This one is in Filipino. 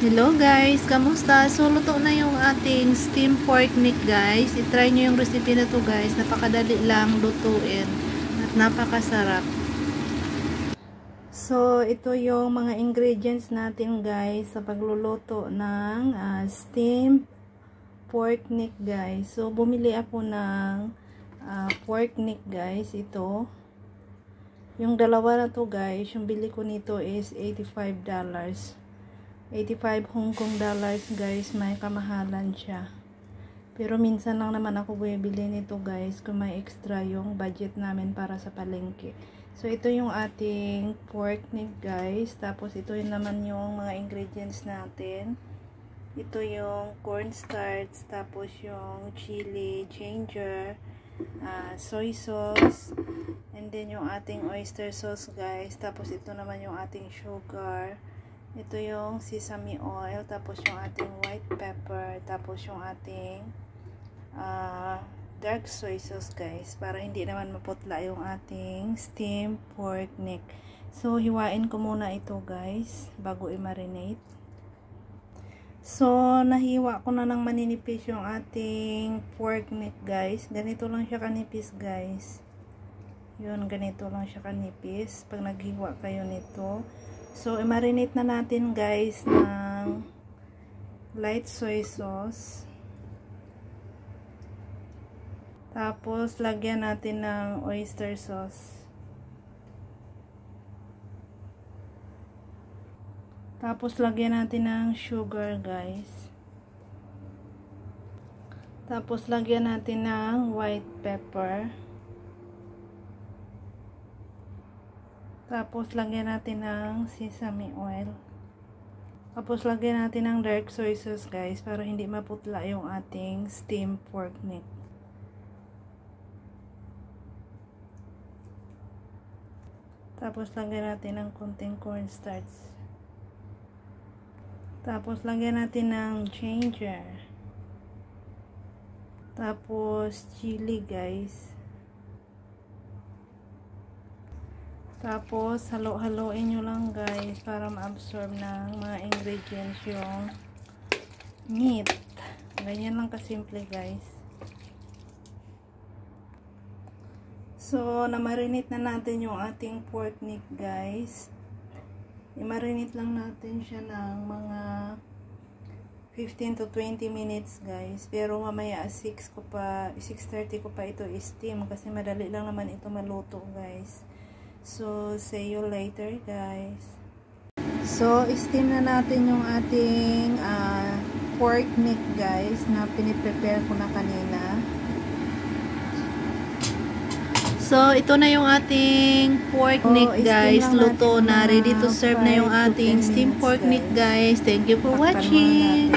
Hello guys, kamusta? So luto na yung ating steamed pork neck guys. I-try nyo yung recipe na to guys. Napakadali lang lutuin at napakasarap. So ito yung mga ingredients natin guys sa pagluluto ng steamed pork neck guys. So bumili ako ng pork neck guys. Ito yung dalawa na to guys, yung bili ko nito is $85. 85 Hong Kong dollars guys, may kamahalan siya. Pero minsan lang naman ako bumibili nito guys kung may extra yung budget namin para sa palengke. So ito yung ating pork neck guys. Tapos ito yung naman yung mga ingredients natin. Ito yung cornstarch, tapos yung chili, ginger, soy sauce, and then yung ating oyster sauce guys. Tapos ito naman yung ating sugar. Ito yung sesame oil, tapos yung ating white pepper, tapos yung ating dark soy sauce guys, para hindi naman maputla yung ating steamed pork neck. So hiwain ko muna ito guys bago i-marinate. So nahiwa ko na ng maninipis yung ating pork neck guys. Ganito lang siya kanipis guys. Yun, ganito lang siya kanipis pag naghiwa kayo nito. So, i-marinate na natin guys ng light soy sauce. Tapos, lagyan natin ng oyster sauce. Tapos, lagyan natin ng sugar guys. Tapos, lagyan natin ng white pepper. Tapos, lagyan natin ng sesame oil. Tapos, lagyan natin ng dark soy sauce guys, para hindi maputla yung ating steamed pork neck. Tapos, lagyan natin ng konting cornstarch. Tapos, lagyan natin ng ginger. Tapos, chili guys. Tapos, halo-haloin nyo lang guys para ma-absorb ng mga ingredients yung meat. Ganyan lang kasimple guys. So, na-marinate na natin yung ating pork neck guys. I-marinate lang natin siya ng mga 15 to 20 minutes guys. Pero mamaya 6:30 ko pa ito i-steam kasi madali lang naman ito maluto guys. So, see you later guys. So, steam na natin yung ating pork neck guys na piniprepare ko na kanina. So, ito na yung ating pork neck guys. Luto na. Ready to serve na yung ating steamed pork neck guys. Thank you for watching.